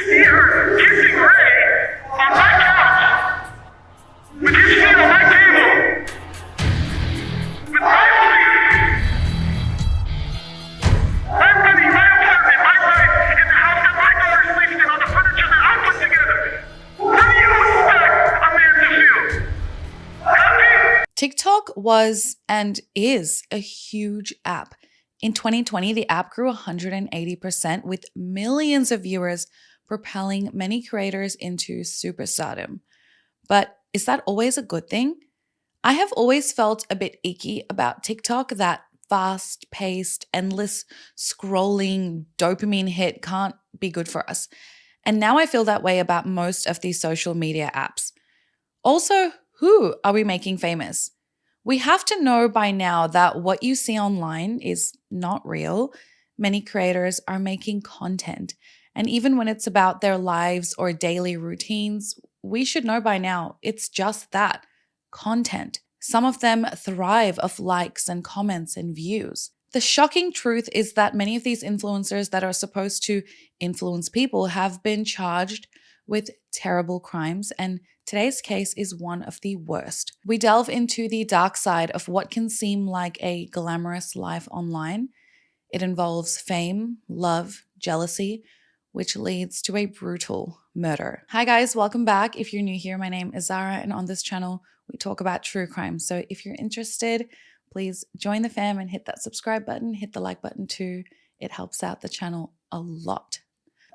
see her kissing Ray on my couch, with his feet on my table, with my money, my apartment, my life, in the house that my daughter sleeps in, on the furniture that I put together. How do you expect a man to feel? Happy? TikTok was and is a huge app. In 2020, the app grew 180% with millions of viewers, propelling many creators into superstardom. But is that always a good thing? I have always felt a bit icky about TikTok. That fast-paced, endless scrolling dopamine hit can't be good for us. And now I feel that way about most of these social media apps. Also, who are we making famous? We have to know by now that what you see online is not real. Many creators are making content. And even when it's about their lives or daily routines, we should know by now it's just that, content. Some of them thrive off likes and comments and views. The shocking truth is that many of these influencers that are supposed to influence people have been charged with terrible crimes, and today's case is one of the worst. We delve into the dark side of what can seem like a glamorous life online. It involves fame, love, jealousy, which leads to a brutal murder. Hi guys, welcome back. If you're new here, my name is Zara, and on this channel, we talk about true crime. So if you're interested, please join the fam and hit that subscribe button, hit the like button too. It helps out the channel a lot.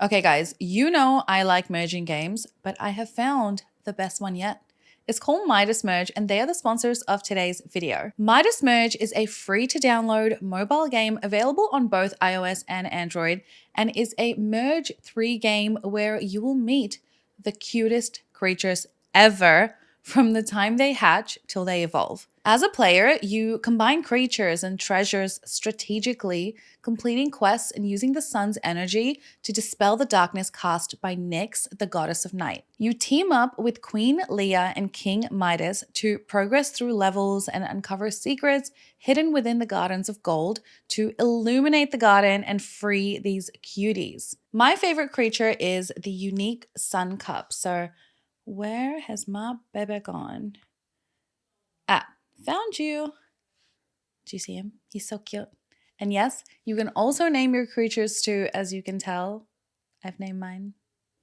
Okay guys, you know I like merging games, but I have found the best one yet. It's called Midas Merge, and they are the sponsors of today's video. Midas Merge is a free to download mobile game available on both iOS and Android, and is a Merge 3 game where you will meet the cutest creatures ever from the time they hatch till they evolve. As a player, you combine creatures and treasures strategically, completing quests and using the sun's energy to dispel the darkness cast by Nyx, the goddess of night. You team up with Queen Leah and King Midas to progress through levels and uncover secrets hidden within the Gardens of Gold to illuminate the garden and free these cuties. My favorite creature is the unique Sun Cup. So where has my baby gone? Ah, found you. Do you see him? He's so cute. And yes, you can also name your creatures too, as you can tell. I've named mine.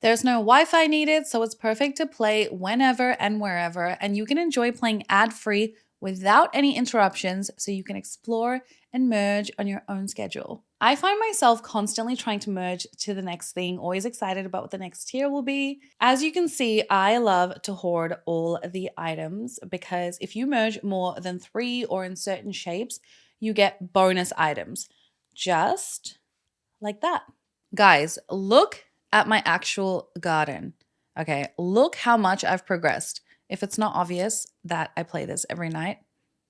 There's no Wi-Fi needed, so it's perfect to play whenever and wherever, and you can enjoy playing ad-free without any interruptions, so you can explore and merge on your own schedule. I find myself constantly trying to merge to the next thing, always excited about what the next tier will be. As you can see, I love to hoard all the items because if you merge more than 3 or in certain shapes, you get bonus items. Just like that. Guys, look at my actual garden. Okay, look how much I've progressed. If it's not obvious that I play this every night,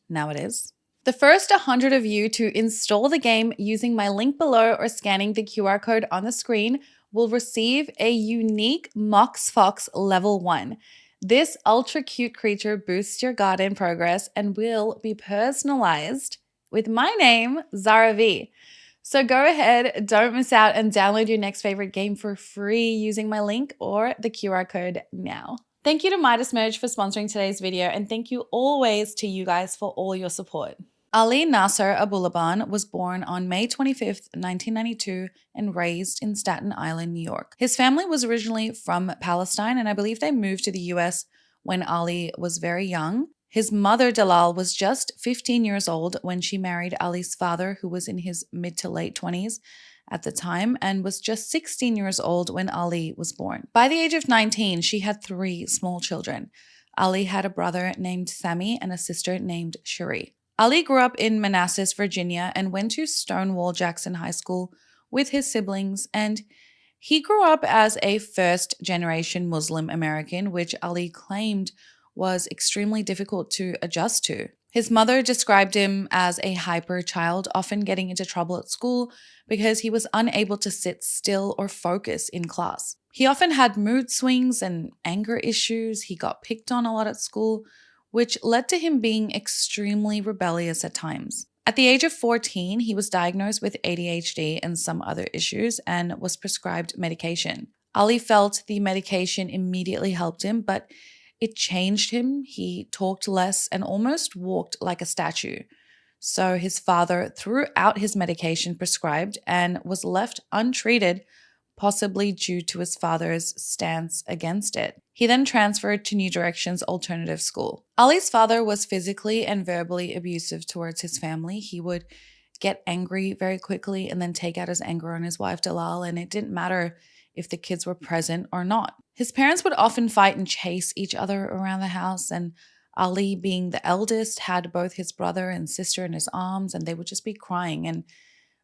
now it is. The first 100 of you to install the game using my link below or scanning the QR code on the screen will receive a unique Mox Fox level 1. This ultra cute creature boosts your garden progress and will be personalized with my name, Zara V. So go ahead, don't miss out, and download your next favorite game for free using my link or the QR code now. Thank you to Midas Merge for sponsoring today's video, and thank you always to you guys for all your support. Ali Abulaban was born on May 25th, 1992 and raised in Staten Island, New York. His family was originally from Palestine, and I believe they moved to the US when Ali was very young. His mother, Dalal, was just 15 years old when she married Ali's father, who was in his mid to late 20s at the time, and was just 16 years old when Ali was born. By the age of 19, she had 3 small children. Ali had a brother named Sammy and a sister named Cherie. Ali grew up in Manassas, Virginia, and went to Stonewall Jackson High School with his siblings, and he grew up as a first-generation Muslim American, which Ali claimed was extremely difficult to adjust to. His mother described him as a hyper child, often getting into trouble at school because he was unable to sit still or focus in class. He often had mood swings and anger issues. He got picked on a lot at school, which led to him being extremely rebellious at times. At the age of 14, he was diagnosed with ADHD and some other issues and was prescribed medication. Ali felt the medication immediately helped him, but it changed him. He talked less and almost walked like a statue. So his father threw out his medication prescribed and was left untreated, possibly due to his father's stance against it. He then transferred to New Direction's alternative school. Ali's father was physically and verbally abusive towards his family. He would get angry very quickly and then take out his anger on his wife Dalal, and it didn't matter if the kids were present or not. His parents would often fight and chase each other around the house, and Ali, being the eldest, had both his brother and sister in his arms, and they would just be crying and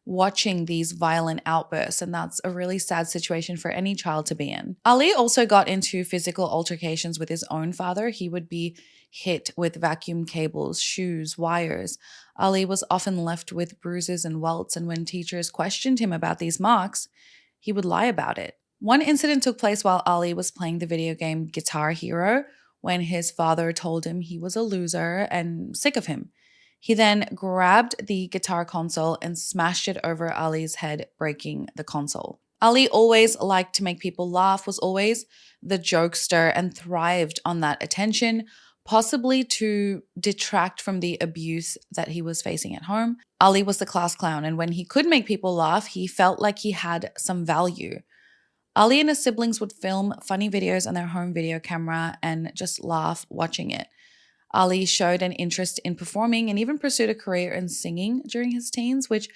watching these violent outbursts, and that's a really sad situation for any child to be in. Ali also got into physical altercations with his own father. He would be hit with vacuum cables, shoes, wires. Ali was often left with bruises and welts, and when teachers questioned him about these marks, he would lie about it. One incident took place while Ali was playing the video game Guitar Hero, when his father told him he was a loser and sick of him. He then grabbed the guitar console and smashed it over Ali's head, breaking the console. Ali always liked to make people laugh, was always the jokester, and thrived on that attention, possibly to detract from the abuse that he was facing at home. Ali was the class clown, and when he could make people laugh, he felt like he had some value. Ali and his siblings would film funny videos on their home video camera and just laugh watching it. Ali showed an interest in performing and even pursued a career in singing during his teens, which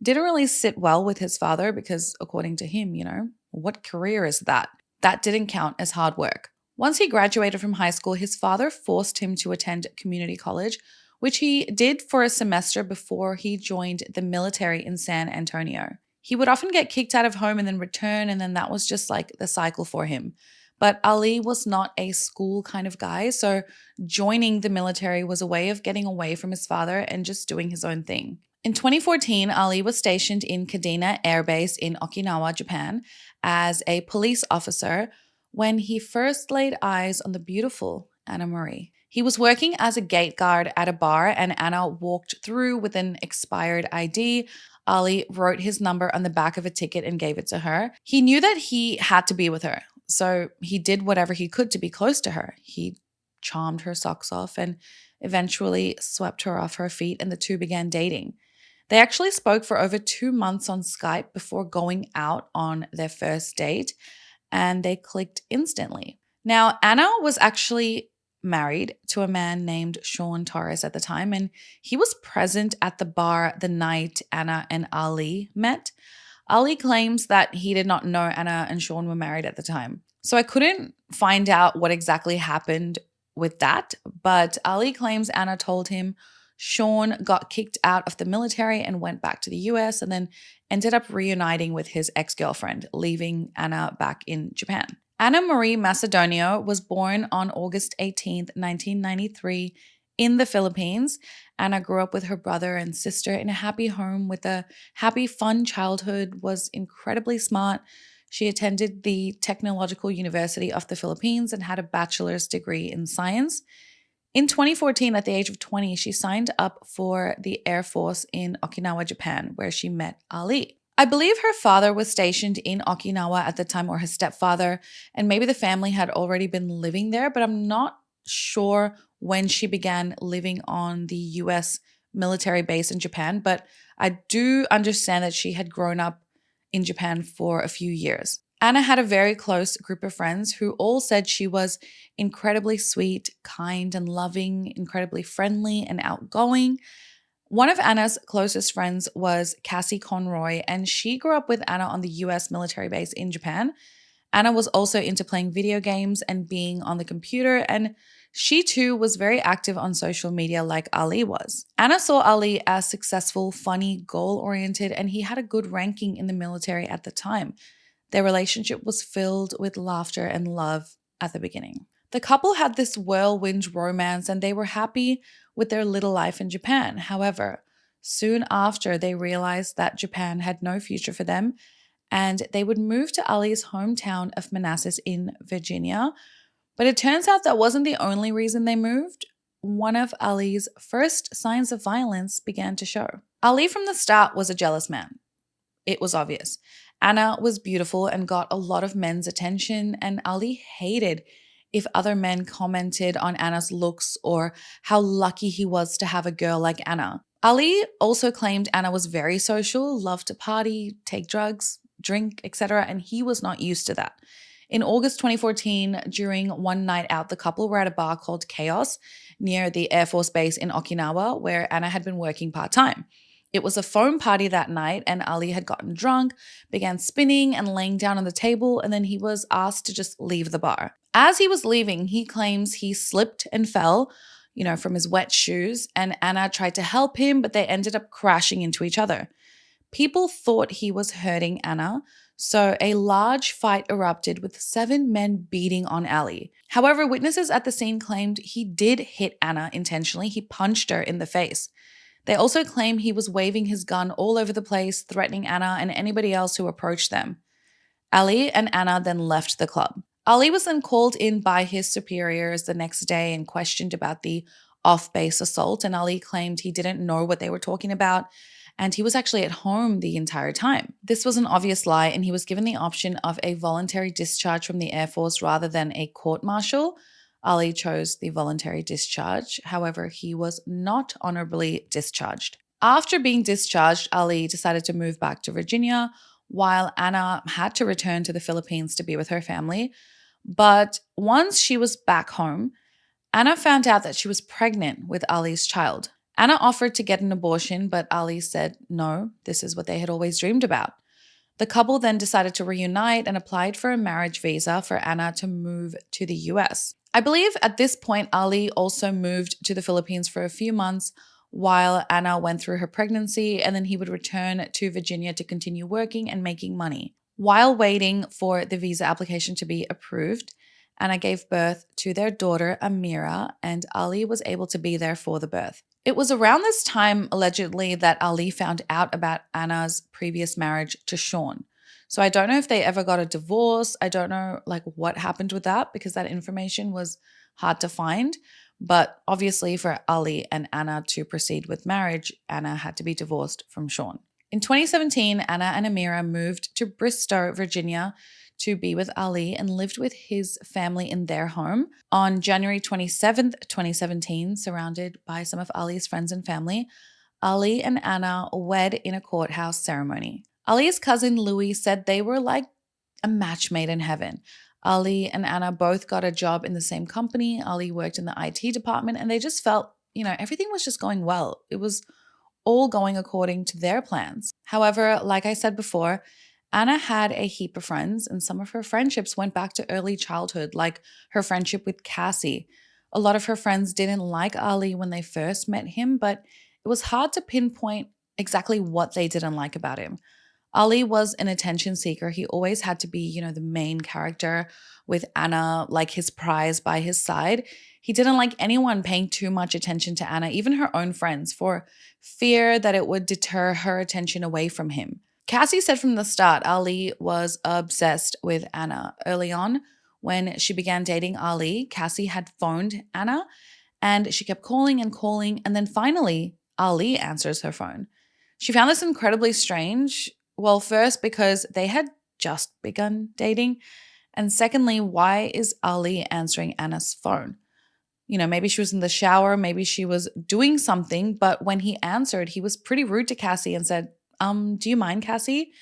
didn't really sit well with his father because, according to him, what career is that? That didn't count as hard work. Once he graduated from high school, his father forced him to attend community college, which he did for a semester before he joined the military in San Antonio. He would often get kicked out of home and then return, and then that was just like the cycle for him. But Ali was not a school kind of guy, so joining the military was a way of getting away from his father and just doing his own thing. In 2014, Ali was stationed in Kadena Air Base in Okinawa, Japan, as a police officer when he first laid eyes on the beautiful Anna Marie. He was working as a gate guard at a bar, and Anna walked through with an expired ID. Ali wrote his number on the back of a ticket and gave it to her. He knew that he had to be with her, so he did whatever he could to be close to her. He charmed her socks off and eventually swept her off her feet, and the two began dating. They actually spoke for over 2 months on Skype before going out on their first date, and they clicked instantly. Now, Anna was actually married to a man named Sean Torres at the time, and he was present at the bar the night Anna and Ali met. Ali claims that he did not know Anna and Sean were married at the time. So I couldn't find out what exactly happened with that, but Ali claims Anna told him Sean got kicked out of the military and went back to the US and then ended up reuniting with his ex-girlfriend, leaving Anna back in Japan. Anna Marie Macedonio was born on August 18th, 1993 in the Philippines. Anna grew up with her brother and sister in a happy home with a happy, fun childhood, was incredibly smart. She attended the Technological University of the Philippines and had a bachelor's degree in science. In 2014, at the age of 20, she signed up for the Air Force in Okinawa, Japan, where she met Ali. I believe her father was stationed in Okinawa at the time, or her stepfather, and maybe the family had already been living there, but I'm not sure when she began living on the US military base in Japan, but I do understand that she had grown up in Japan for a few years. Anna had a very close group of friends who all said she was incredibly sweet, kind, and loving, incredibly friendly and outgoing. One of Anna's closest friends was Cassie Conroy, and she grew up with Anna on the US military base in Japan. Anna was also into playing video games and being on the computer, and she too was very active on social media like Ali was. Anna saw Ali as successful, funny, goal-oriented, and he had a good ranking in the military at the time. Their relationship was filled with laughter and love at the beginning. The couple had this whirlwind romance and they were happy with their little life in Japan. However, soon after, they realized that Japan had no future for them and they would move to Ali's hometown of Manassas in Virginia. But it turns out that wasn't the only reason they moved. One of Ali's first signs of violence began to show. Ali from the start was a jealous man. It was obvious. Anna was beautiful and got a lot of men's attention, and Ali hated if other men commented on Anna's looks or how lucky he was to have a girl like Anna. Ali also claimed Anna was very social, loved to party, take drugs, drink, etc., and he was not used to that. In August 2014, during one night out, the couple were at a bar called Chaos near the Air Force Base in Okinawa, where Anna had been working part-time. It was a foam party that night, and Ali had gotten drunk, began spinning and laying down on the table, and then he was asked to just leave the bar. As he was leaving, he claims he slipped and fell, from his wet shoes, and Anna tried to help him, but they ended up crashing into each other. People thought he was hurting Anna, so a large fight erupted with 7 men beating on Ali. However, witnesses at the scene claimed he did hit Anna intentionally. He punched her in the face. They also claim he was waving his gun all over the place, threatening Anna and anybody else who approached them. Ali and Anna then left the club. Ali was then called in by his superiors the next day and questioned about the off-base assault, and Ali claimed he didn't know what they were talking about, and he was actually at home the entire time. This was an obvious lie, and he was given the option of a voluntary discharge from the Air Force rather than a court-martial. Ali chose the voluntary discharge. However, he was not honorably discharged. After being discharged, Ali decided to move back to Virginia, while Anna had to return to the Philippines to be with her family. But once she was back home, Anna found out that she was pregnant with Ali's child. Anna offered to get an abortion, but Ali said no, this is what they had always dreamed about. The couple then decided to reunite and applied for a marriage visa for Anna to move to the US. I believe at this point, Ali also moved to the Philippines for a few months while Anna went through her pregnancy, and then he would return to Virginia to continue working and making money. While waiting for the visa application to be approved, Anna gave birth to their daughter, Amira, and Ali was able to be there for the birth. It was around this time, allegedly, that Ali found out about Anna's previous marriage to Sean. So I don't know if they ever got a divorce. I don't know what happened with that because that information was hard to find. But obviously for Ali and Anna to proceed with marriage, Anna had to be divorced from Sean. In 2017, Anna and Amira moved to Bristow, Virginia, to be with Ali and lived with his family in their home. On January 27th, 2017, surrounded by some of Ali's friends and family, Ali and Anna wed in a courthouse ceremony. Ali's cousin Louis said they were like a match made in heaven. Ali and Anna both got a job in the same company. Ali worked in the IT department, and they just felt, everything was just going well. It was all going according to their plans. However, like I said before, Anna had a heap of friends, and some of her friendships went back to early childhood, like her friendship with Cassie. A lot of her friends didn't like Ali when they first met him, but it was hard to pinpoint exactly what they didn't like about him. Ali was an attention seeker. He always had to be, the main character with Anna, like his prize by his side. He didn't like anyone paying too much attention to Anna, even her own friends, for fear that it would deter her attention away from him. Cassie said from the start Ali was obsessed with Anna. Early on, when she began dating Ali, Cassie had phoned Anna and she kept calling, and then finally Ali answers her phone. She found this incredibly strange. Well, first, because they had just begun dating, and secondly, why is Ali answering Anna's phone? Maybe she was in the shower, maybe she was doing something, but when he answered, he was pretty rude to Cassie and said, do you mind, Cassie?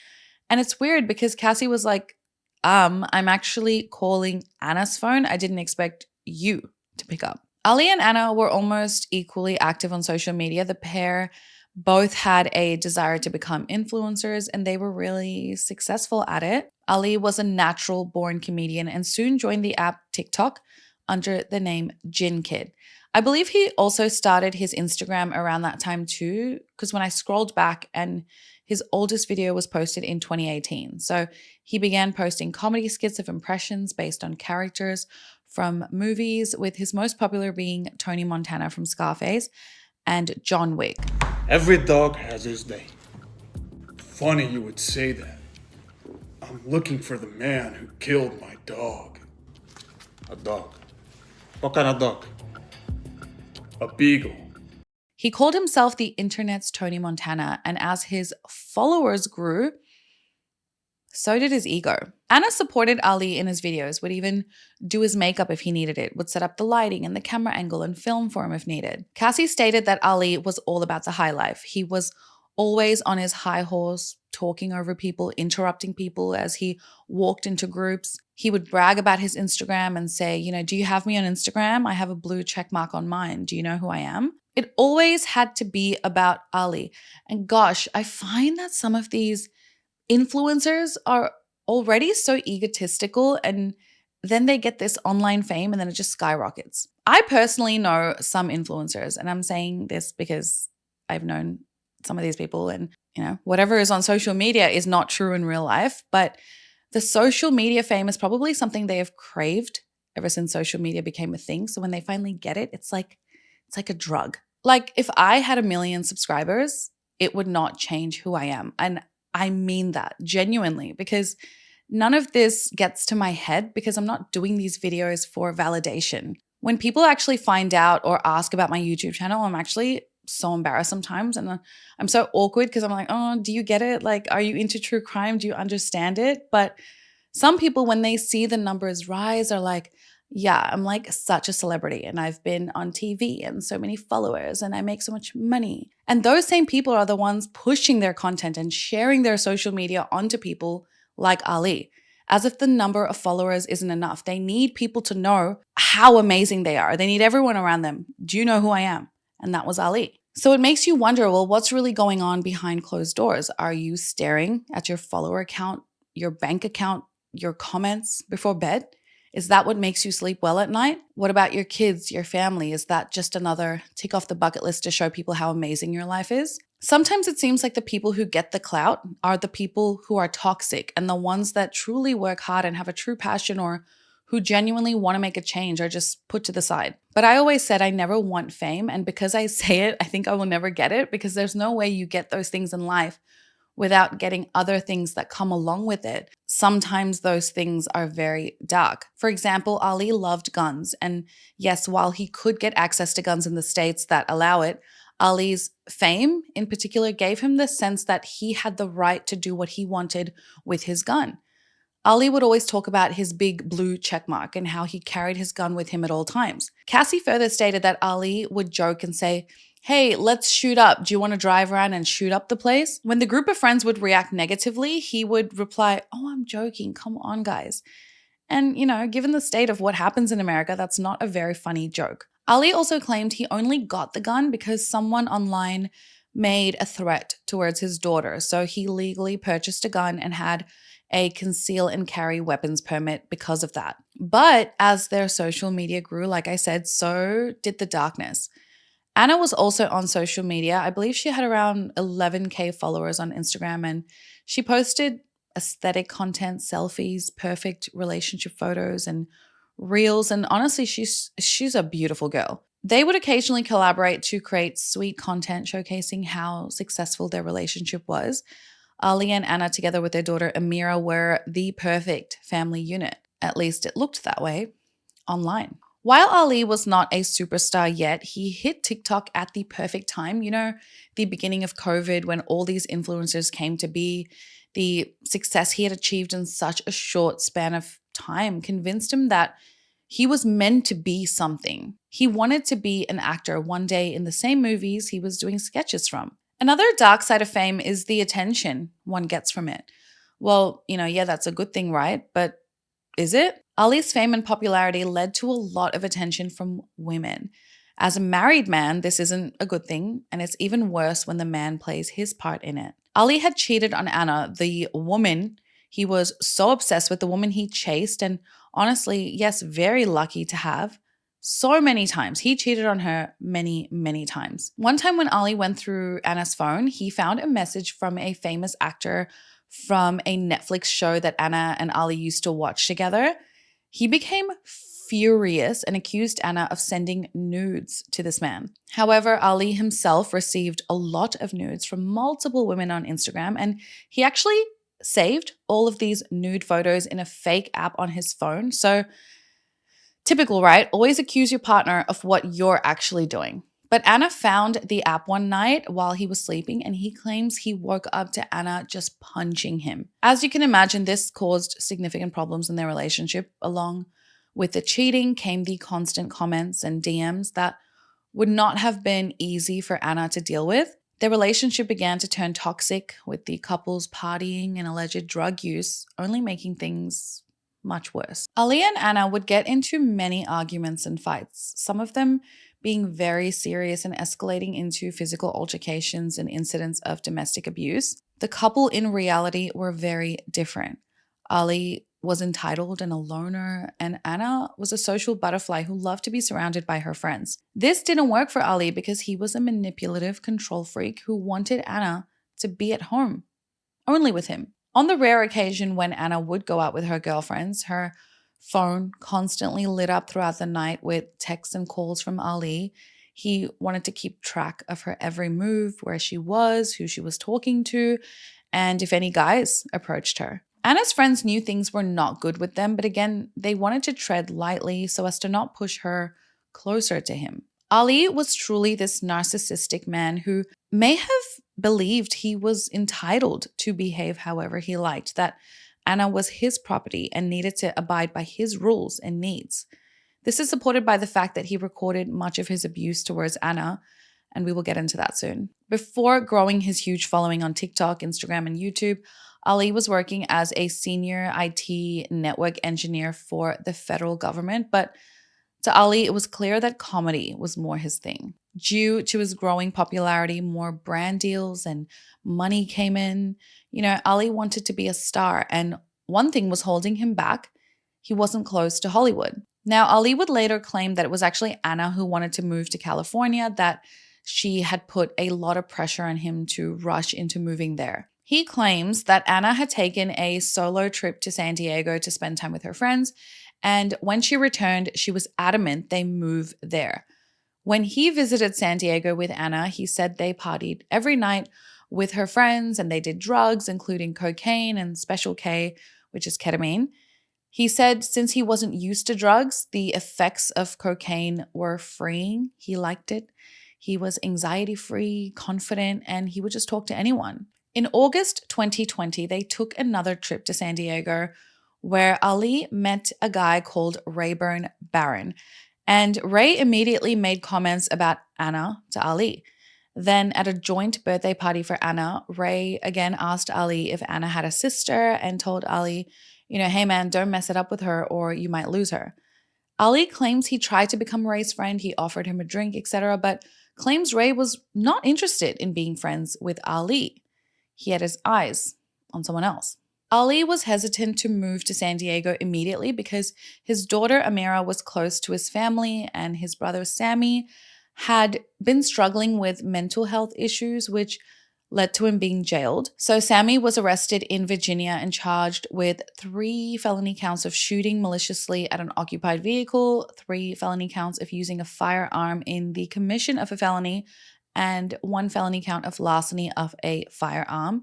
And it's weird because Cassie was like, I'm actually calling Anna's phone. I didn't expect you to pick up. Ali and Anna were almost equally active on social media. The pair both had a desire to become influencers, and they were really successful at it. Ali was a natural-born comedian and soon joined the app TikTok under the name JinnKid. I believe he also started his Instagram around that time too, because when I scrolled back and his oldest video was posted in 2018. So he began posting comedy skits of impressions based on characters from movies, with his most popular being Tony Montana from Scarface and John Wick. Every dog has his day. Funny you would say that. I'm looking for the man who killed my dog. A dog? What kind of dog? A beagle. He called himself the internet's Tony Montana, and as his followers grew, So did his ego. Anna supported Ali in his videos, would even do his makeup if he needed it, would set up the lighting and the camera angle and film for him if needed. Cassie stated that Ali was all about the high life. He was always on his high horse, talking over people, interrupting people as he walked into groups. He would brag about his Instagram and say, do you have me on Instagram? I have a blue check mark on mine. Do you know who I am? It always had to be about Ali. And gosh, I find that some of these influencers are already so egotistical, and then they get this online fame and then it just skyrockets. I personally know some influencers, and I'm saying this because I've known some of these people, and whatever is on social media is not true in real life, but the social media fame is probably something they have craved ever since social media became a thing. So when they finally get it, it's like a drug. Like if I had 1 million subscribers, it would not change who I am. And I mean that genuinely, because none of this gets to my head because I'm not doing these videos for validation. When people actually find out or ask about my YouTube channel, I'm actually so embarrassed sometimes, and I'm so awkward because I'm like, oh, do you get it? Like, are you into true crime? Do you understand it? But some people, when they see the numbers rise, are like, yeah, I'm like such a celebrity and I've been on TV and so many followers and I make so much money. And those same people are the ones pushing their content and sharing their social media onto people like Ali, as if the number of followers isn't enough. They need people to know how amazing they are. They need everyone around them. Do you know who I am? And that was Ali. So it makes you wonder, well, what's really going on behind closed doors? Are you staring at your follower count, your bank account, your comments before bed? Is that what makes you sleep well at night? What about your kids, your family? Is that just another tick off the bucket list to show people how amazing your life is? Sometimes it seems like the people who get the clout are the people who are toxic, and the ones that truly work hard and have a true passion or who genuinely want to make a change are just put to the side. But I always said I never want fame, and because I say it, I think I will never get it, because there's no way you get those things in life without getting other things that come along with it. Sometimes those things are very dark. For example, Ali loved guns, and yes, while he could get access to guns in the states that allow it, Ali's fame in particular gave him the sense that he had the right to do what he wanted with his gun. Ali would always talk about his big blue checkmark and how he carried his gun with him at all times. Cassie further stated that Ali would joke and say, hey, let's shoot up. Do you want to drive around and shoot up the place? When the group of friends would react negatively, he would reply, oh, I'm joking. Come on, guys. And, given the state of what happens in America, that's not a very funny joke. Ali also claimed he only got the gun because someone online made a threat towards his daughter. So he legally purchased a gun and had a conceal and carry weapons permit because of that. But as their social media grew, like I said, so did the darkness. Anna was also on social media. I believe she had around 11K followers on Instagram, and she posted aesthetic content, selfies, perfect relationship photos, and reels. And honestly, she's a beautiful girl. They would occasionally collaborate to create sweet content showcasing how successful their relationship was. Ali and Anna, together with their daughter Amira, were the perfect family unit. At least it looked that way online. While Ali was not a superstar yet, he hit TikTok at the perfect time. The beginning of COVID, when all these influencers came to be, the success he had achieved in such a short span of time convinced him that he was meant to be something. He wanted to be an actor one day in the same movies he was doing sketches from. Another dark side of fame is the attention one gets from it. Well, yeah, that's a good thing, right? But is it? Ali's fame and popularity led to a lot of attention from women. As a married man, this isn't a good thing, and it's even worse when the man plays his part in it. Ali had cheated on Anna, the woman he was so obsessed with, the woman he chased, and honestly, yes, very lucky to have, so many times. He cheated on her many, many times. One time when Ali went through Anna's phone, he found a message from a famous actor from a Netflix show that Anna and Ali used to watch together. He became furious and accused Anna of sending nudes to this man. However, Ali himself received a lot of nudes from multiple women on Instagram, and he actually saved all of these nude photos in a fake app on his phone. So typical, right? Always accuse your partner of what you're actually doing. But Anna found the app one night while he was sleeping, and he claims he woke up to Anna just punching him. As you can imagine, this caused significant problems in their relationship. Along with the cheating came the constant comments and DMs that would not have been easy for Anna to deal with. Their relationship began to turn toxic, with the couple's partying and alleged drug use only making things much worse. Ali and Anna would get into many arguments and fights, some of them being very serious and escalating into physical altercations and incidents of domestic abuse. The couple in reality were very different. Ali was entitled and a loner, and Anna was a social butterfly who loved to be surrounded by her friends. This didn't work for Ali because he was a manipulative control freak who wanted Anna to be at home, only with him. On the rare occasion when Anna would go out with her girlfriends, her phone constantly lit up throughout the night with texts and calls from Ali. He wanted to keep track of her every move, where she was, who she was talking to, and if any guys approached her. Anna's friends knew things were not good with them, but again, they wanted to tread lightly so as to not push her closer to him. Ali was truly this narcissistic man who may have believed he was entitled to behave however he liked, that Anna was his property and needed to abide by his rules and needs. This is supported by the fact that he recorded much of his abuse towards Anna, and we will get into that soon. Before growing his huge following on TikTok, Instagram, and YouTube, Ali was working as a senior IT network engineer for the federal government, but to Ali, it was clear that comedy was more his thing. Due to his growing popularity, more brand deals and money came in. Ali wanted to be a star, and one thing was holding him back. He wasn't close to Hollywood. Now, Ali would later claim that it was actually Anna who wanted to move to California, that she had put a lot of pressure on him to rush into moving there. He claims that Anna had taken a solo trip to San Diego to spend time with her friends, and when she returned, she was adamant they move there. When he visited San Diego with Anna, he said they partied every night with her friends and they did drugs, including cocaine and Special K, which is ketamine. He said since he wasn't used to drugs, the effects of cocaine were freeing. He liked it. He was anxiety-free, confident, and he would just talk to anyone. In August 2020, they took another trip to San Diego where Ali met a guy called Rayburn Barron. And Ray immediately made comments about Anna to Ali. Then at a joint birthday party for Anna, Ray again asked Ali if Anna had a sister and told Ali, hey man, don't mess it up with her or you might lose her. Ali claims he tried to become Ray's friend, he offered him a drink, etc., but claims Ray was not interested in being friends with Ali. He had his eyes on someone else. Ali was hesitant to move to San Diego immediately because his daughter Amira was close to his family and his brother Sammy had been struggling with mental health issues, which led to him being jailed. So Sammy was arrested in Virginia and charged with 3 felony counts of shooting maliciously at an occupied vehicle, 3 felony counts of using a firearm in the commission of a felony, and 1 felony count of larceny of a firearm.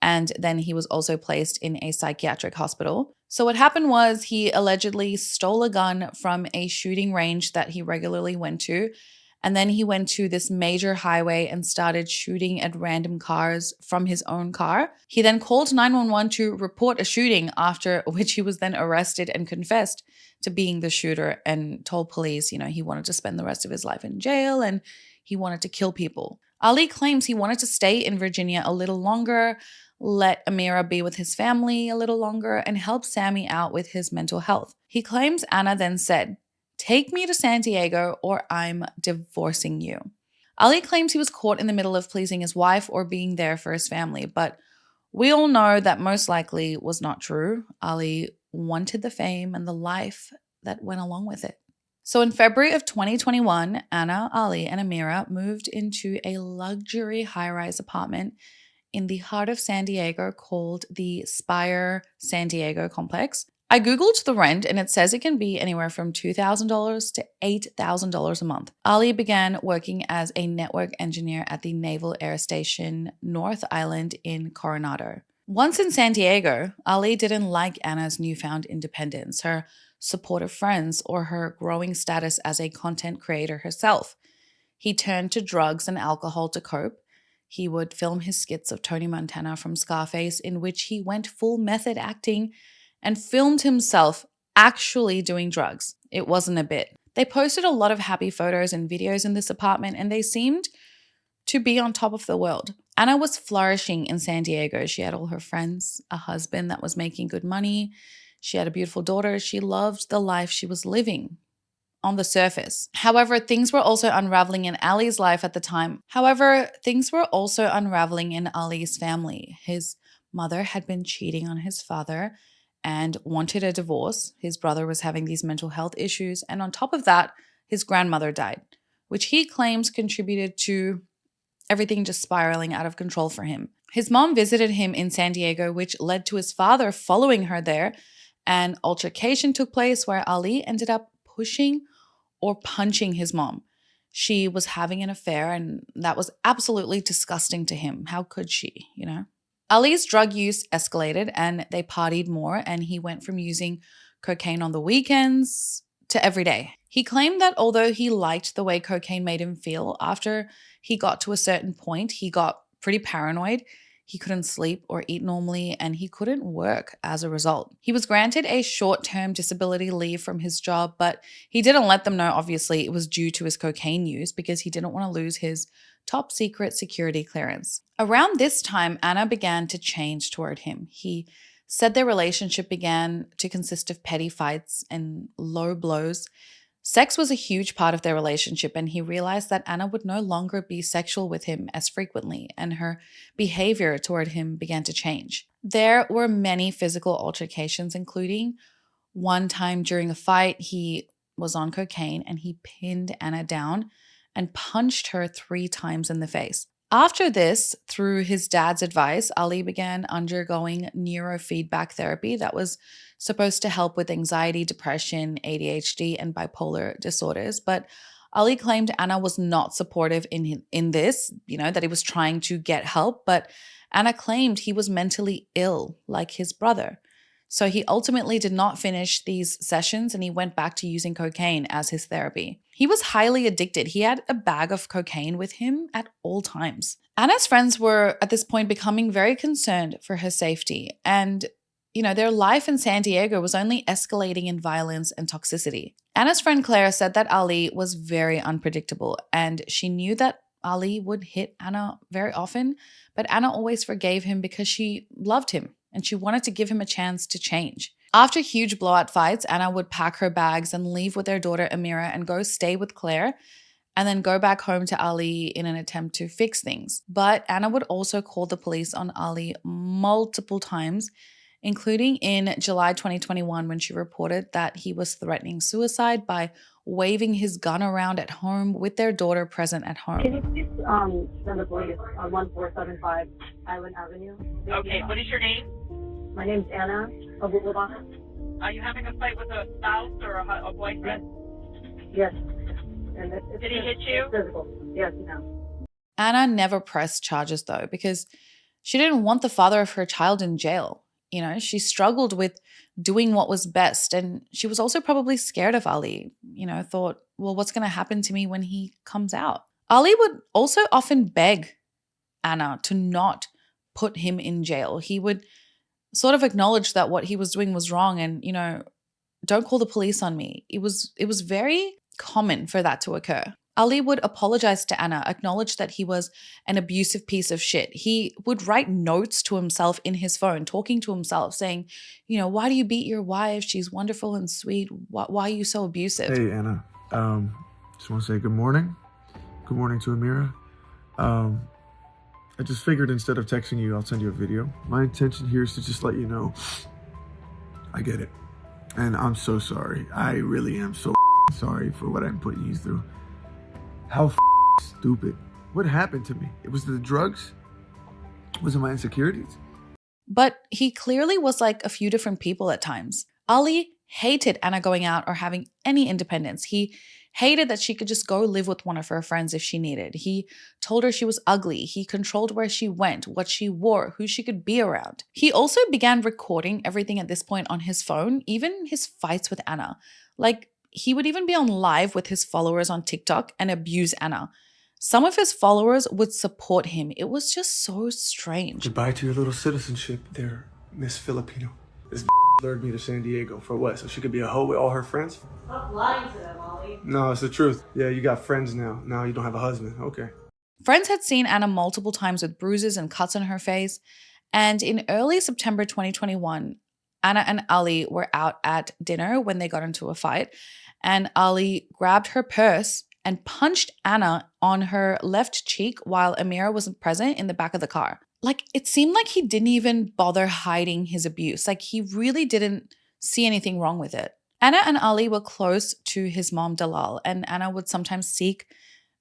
And then he was also placed in a psychiatric hospital. So what happened was he allegedly stole a gun from a shooting range that he regularly went to. And then he went to this major highway and started shooting at random cars from his own car. He then called 911 to report a shooting, after which he was then arrested and confessed to being the shooter and told police, he wanted to spend the rest of his life in jail and he wanted to kill people. Ali claims he wanted to stay in Virginia a little longer, let Amira be with his family a little longer, and help Sammy out with his mental health. He claims Anna then said, "Take me to San Diego or I'm divorcing you." Ali claims he was caught in the middle of pleasing his wife or being there for his family, but we all know that most likely was not true. Ali wanted the fame and the life that went along with it. So in February of 2021, Anna, Ali, and Amira moved into a luxury high-rise apartment in the heart of San Diego called the Spire San Diego complex. I googled the rent and it says it can be anywhere from $2,000 to $8,000 a month. Ali began working as a network engineer at the Naval Air Station North Island in Coronado. Once in San Diego, Ali didn't like Anna's newfound independence, her supportive friends, or her growing status as a content creator herself. He turned to drugs and alcohol to cope. He would film his skits of Tony Montana from Scarface, in which he went full method acting and filmed himself actually doing drugs. It wasn't a bit. They posted a lot of happy photos and videos in this apartment, and they seemed to be on top of the world. Ana was flourishing in San Diego. She had all her friends, a husband that was making good money. She had a beautiful daughter. She loved the life she was living on the surface. However, things were also unraveling in Ali's life at the time. Things were also unraveling in Ali's family. His mother had been cheating on his father and wanted a divorce. His brother was having these mental health issues. And on top of that, his grandmother died, which he claims contributed to everything just spiraling out of control for him. His mom visited him in San Diego, which led to his father following her there. An altercation took place where Ali ended up pushing or punching his mom. She was having an affair, and that was absolutely disgusting to him. How could she, you know? Ali's drug use escalated and they partied more, and he went from using cocaine on the weekends to every day. He claimed that although he liked the way cocaine made him feel, after he got to a certain point, he got pretty paranoid. He couldn't sleep or eat normally, and he couldn't work as a result. He was granted a short-term disability leave from his job, but he didn't let them know, obviously, it was due to his cocaine use because he didn't want to lose his top secret security clearance. Around this time, Ana began to change toward him. He said their relationship began to consist of petty fights and low blows. Sex was a huge part of their relationship, and he realized that Ana would no longer be sexual with him as frequently, and her behavior toward him began to change. There were many physical altercations, including one time during a fight, he was on cocaine and he pinned Ana down and punched her 3 times in the face. After this, through his dad's advice, Ali began undergoing neurofeedback therapy that was supposed to help with anxiety, depression, ADHD, and bipolar disorders. But Ali claimed Ana was not supportive in this, that he was trying to get help. But Ana claimed he was mentally ill, like his brother. So he ultimately did not finish these sessions, and he went back to using cocaine as his therapy. He was highly addicted. He had a bag of cocaine with him at all times. Ana's friends were at this point becoming very concerned for her safety, and their life in San Diego was only escalating in violence and toxicity. Ana's friend Claire said that Ali was very unpredictable, and she knew that Ali would hit Ana very often, but Ana always forgave him because she loved him and she wanted to give him a chance to change. After huge blowout fights, Ana would pack her bags and leave with their daughter Amira and go stay with Claire, and then go back home to Ali in an attempt to fix things. But Ana would also call the police on Ali multiple times, including in July 2021 when she reported that he was threatening suicide by waving his gun around at home with their daughter present at home. Can you please send the police on 1475 Island Avenue? Okay, what is your name? My name's Anna Abulaban. Are you having a fight with a spouse or a boyfriend? Yes. And Did he hit you? Physical. Yes, no. Ana never pressed charges though, because she didn't want the father of her child in jail. She struggled with doing what was best, and she was also probably scared of Ali, thought, well, what's going to happen to me when he comes out? Ali would also often beg Ana to not put him in jail. He would sort of acknowledge that what he was doing was wrong and, don't call the police on me. It was very common for that to occur. Ali would apologize to Ana, acknowledge that he was an abusive piece of shit. He would write notes to himself in his phone, talking to himself, saying, why do you beat your wife? She's wonderful and sweet. Why are you so abusive? Hey, Ana. Just want to say good morning. Good morning to Amira. I just figured instead of texting you, I'll send you a video. My intention here is to just let you know I get it. And I'm so sorry. I really am so sorry for what I'm putting you through. How stupid. What happened to me? It was the drugs? Was it my insecurities? But he clearly was like a few different people at times. Ali hated Ana going out or having any independence. He hated that she could just go live with one of her friends if she needed. He told her she was ugly. He controlled where she went, what she wore, who she could be around. He also began recording everything at this point on his phone, even his fights with Ana. He would even be on live with his followers on TikTok and abuse Ana. some of his followers would support him. It was just so strange. Goodbye to your little citizenship there, Miss Filipino. This lured me to San Diego for what? So she could be a hoe with all her friends? Stop lying to them, Ollie. No, it's the truth. Yeah, you got friends now. Now you don't have a husband. Okay. Friends had seen Anna multiple times with bruises and cuts on her face. And in early September 2021, Anna and Ali were out at dinner when they got into a fight. And Ali grabbed her purse and punched Anna on her left cheek while Amira wasn't present in the back of the car. Like, it seemed like he didn't even bother hiding his abuse. Like, he really didn't see anything wrong with it. Anna and Ali were close to his mom, Dalal, and Anna would sometimes seek,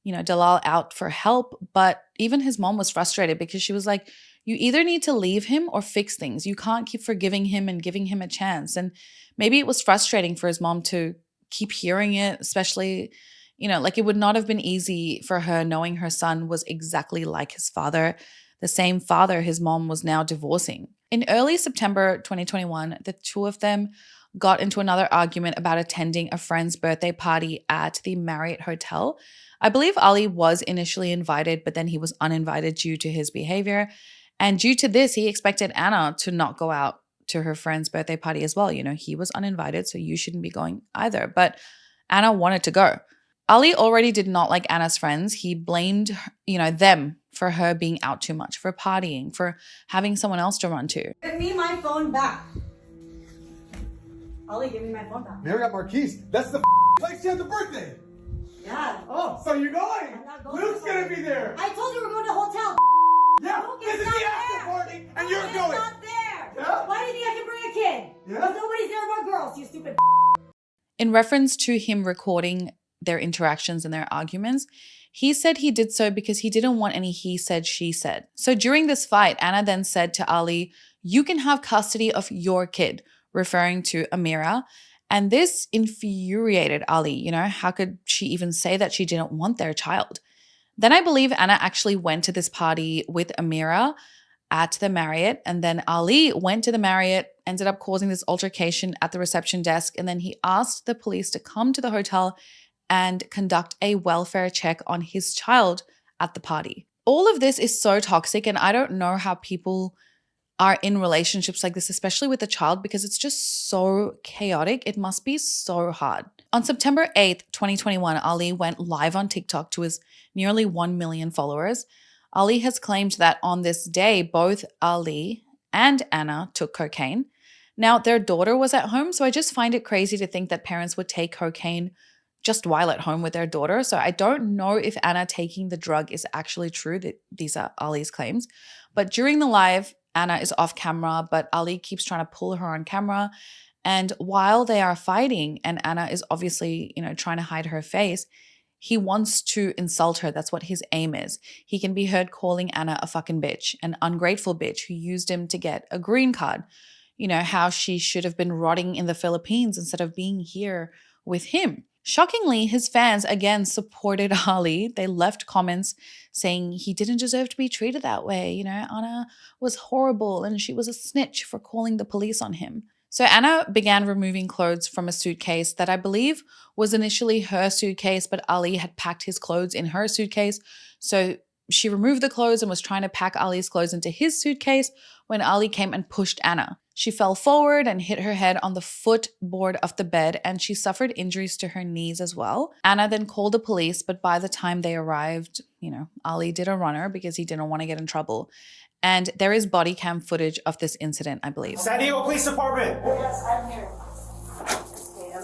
Dalal out for help. But even his mom was frustrated because she was like, you either need to leave him or fix things. You can't keep forgiving him and giving him a chance. And maybe it was frustrating for his mom to keep hearing it, especially, like it would not have been easy for her knowing her son was exactly like his father, the same father his mom was now divorcing. In early September 2021, the two of them got into another argument about attending a friend's birthday party at the Marriott Hotel. I believe Ali was initially invited, but then he was uninvited due to his behavior. And due to this, he expected Anna to not go out to her friend's birthday party as well. He was uninvited, so you shouldn't be going either. But Anna wanted to go. Ali already did not like Anna's friends. He blamed, them for her being out too much, for partying, for having someone else to run to. Give me my phone back. Ollie, give me my phone back. Marriott Marquise, that's the place she had the birthday. Yeah. Oh, so you're going? I'm not going. Luke's gonna be there. I told you we're going to a hotel. Yeah, Luke this is not the after there. party, and Luke you're is going. not there. Yeah? Why do you think I can bring a kid? Yeah? If nobody's there but girls, you stupid. In reference to him recording their interactions and their arguments, he said he did so because he didn't want any he said, she said. So during this fight, Anna then said to Ali, you can have custody of your kid, referring to Amira. And this infuriated Ali. How could she even say that she didn't want their child? Then I believe Anna actually went to this party with Amira at the Marriott, and then Ali went to the Marriott, ended up causing this altercation at the reception desk, and then he asked the police to come to the hotel and conduct a welfare check on his child at the party. All of this is so toxic, and I don't know how people are in relationships like this, especially with a child, because it's just so chaotic. It must be so hard. On September 8th, 2021, Ali went live on TikTok to his nearly 1 million followers. Ali has claimed that on this day, both Ali and Anna took cocaine. Now, their daughter was at home, so I just find it crazy to think that parents would take cocaine just while at home with their daughter. So I don't know if Anna taking the drug is actually true. These are Ali's claims. But during the live, Anna is off camera, but Ali keeps trying to pull her on camera. And while they are fighting, and Anna is obviously, trying to hide her face, he wants to insult her. That's what his aim is. He can be heard calling Anna a fucking bitch, an ungrateful bitch who used him to get a green card. How she should have been rotting in the Philippines instead of being here with him. Shockingly, his fans again supported Ali. They left comments saying he didn't deserve to be treated that way. Anna was horrible and she was a snitch for calling the police on him. So Anna began removing clothes from a suitcase that I believe was initially her suitcase, but Ali had packed his clothes in her suitcase. So she removed the clothes and was trying to pack Ali's clothes into his suitcase when Ali came and pushed Anna. She fell forward and hit her head on the footboard of the bed, and she suffered injuries to her knees as well. Anna then called the police, but by the time they arrived, Ali did a runner because he didn't want to get in trouble. And there is body cam footage of this incident, I believe. San Diego Police Department! Yes, I'm here. Okay, I'm here.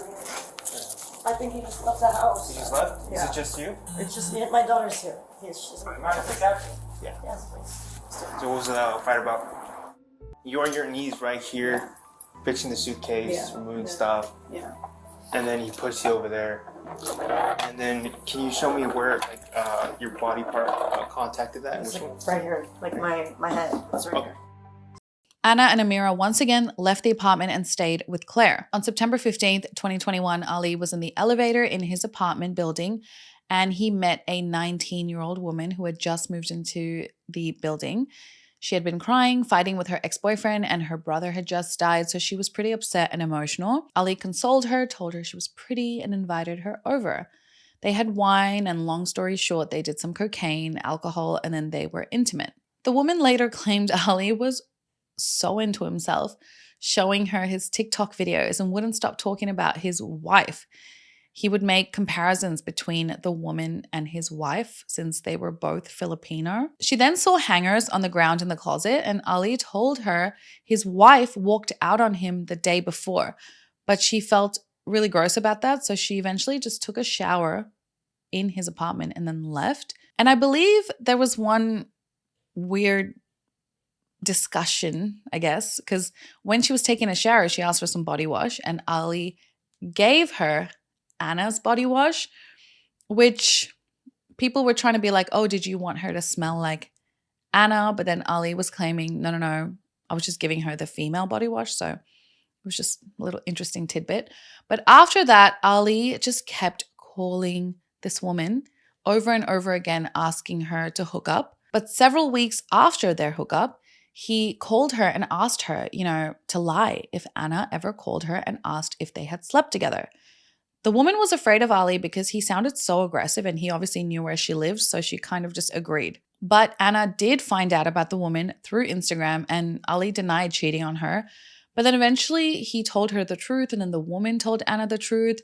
I think he just left the house. You just left? Yeah. Is it just you? It's just me. My daughter's here. She's Mind if I capture? Yeah. Yes, please. So what was the fight about? You're on your knees right here, fixing the suitcase, Yeah. removing Yeah. stuff, Yeah. and then he puts you over there. And then can you show me where your body part contacted that? It's Which like one? right here, like my head. It's right Okay. here. Anna and Amira once again left the apartment and stayed with Claire. On September 15th, 2021, Ali was in the elevator in his apartment building and he met a 19-year-old woman who had just moved into the building. She had been crying, fighting with her ex-boyfriend, and her brother had just died, so she was pretty upset and emotional. Ali consoled her, told her she was pretty, and invited her over. They had wine, and long story short, they did some cocaine, alcohol, and then they were intimate. The woman later claimed Ali was so into himself, showing her his TikTok videos and wouldn't stop talking about his wife. He would make comparisons between the woman and his wife since they were both Filipino. She then saw hangers on the ground in the closet, and Ali told her his wife walked out on him the day before, but she felt really gross about that, so she eventually just took a shower in his apartment and then left. And I believe there was one weird discussion, I guess, because when she was taking a shower, she asked for some body wash, and Ali gave her Anna's body wash, which people were trying to be like, oh, did you want her to smell like Anna? But then Ali was claiming, no, I was just giving her the female body wash. So it was just a little interesting tidbit. But after that, Ali just kept calling this woman over and over again, asking her to hook up. But several weeks after their hookup, he called her and asked her, to lie if Anna ever called her and asked if they had slept together. The woman was afraid of Ali because he sounded so aggressive and he obviously knew where she lived, so she kind of just agreed. But Anna did find out about the woman through Instagram, and Ali denied cheating on her. But then eventually he told her the truth, and then the woman told Anna the truth.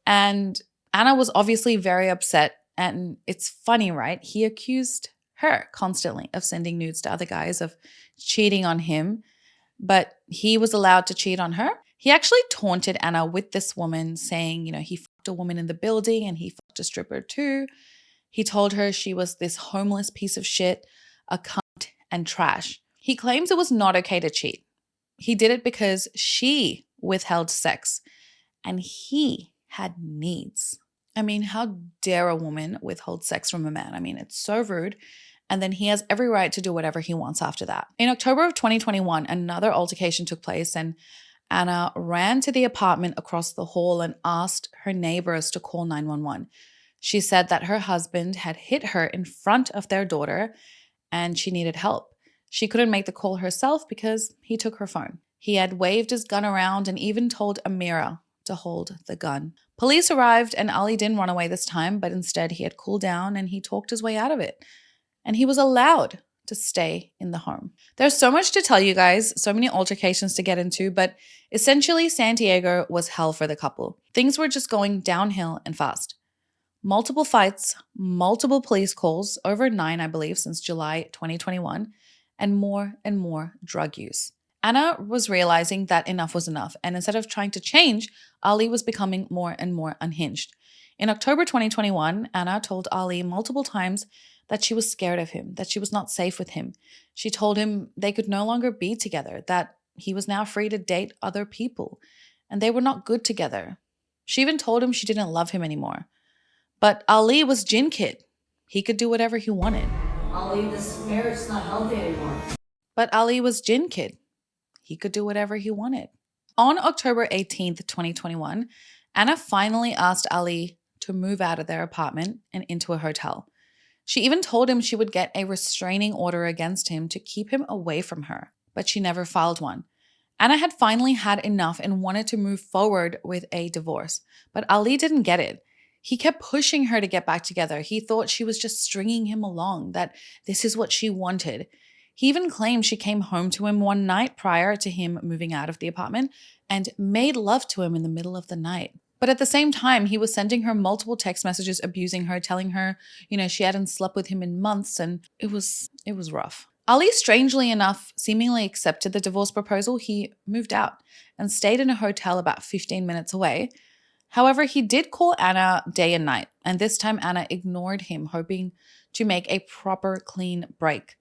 And Anna was obviously very upset. And it's funny, right? He accused her constantly of sending nudes to other guys, of cheating on him, but he was allowed to cheat on her. He actually taunted Anna with this woman, saying, he fucked a woman in the building and he fucked a stripper too. He told her she was this homeless piece of shit, a cunt, and trash. He claims it was not okay to cheat. He did it because she withheld sex and he had needs. I mean, how dare a woman withhold sex from a man? I mean, it's so rude. And then he has every right to do whatever he wants after that. In October of 2021, another altercation took place, and Anna ran to the apartment across the hall and asked her neighbors to call 911. She said that her husband had hit her in front of their daughter and she needed help. She couldn't make the call herself because he took her phone. He had waved his gun around and even told Amira to hold the gun. Police arrived and Ali didn't run away this time, but instead he had cooled down and he talked his way out of it. And he was allowed to stay in the home. There's so much to tell you guys, so many altercations to get into, but essentially San Diego was hell for the couple. Things were just going downhill and fast. Multiple fights, multiple police calls, over 9, I believe, since July 2021, and more drug use. Anna was realizing that enough was enough, and instead of trying to change, Ali was becoming more and more unhinged. In October 2021, Anna told Ali multiple times that she was scared of him, that she was not safe with him. She told him they could no longer be together, that he was now free to date other people, and they were not good together. She even told him she didn't love him anymore. But Ali was JinnKid. He could do whatever he wanted. Ali, this marriage is not healthy anymore. But Ali was JinnKid. He could do whatever he wanted. On October 18th, 2021, Anna finally asked Ali to move out of their apartment and into a hotel. She even told him she would get a restraining order against him to keep him away from her, but she never filed one. Anna had finally had enough and wanted to move forward with a divorce, but Ali didn't get it. He kept pushing her to get back together. He thought she was just stringing him along, that this is what she wanted. He even claimed she came home to him one night prior to him moving out of the apartment and made love to him in the middle of the night. But at the same time, he was sending her multiple text messages abusing her, telling her, she hadn't slept with him in months, and it was rough. Ali, strangely enough, seemingly accepted the divorce proposal. He moved out and stayed in a hotel about 15 minutes away. However, he did call Anna day and night, and this time Anna ignored him, hoping to make a proper clean break.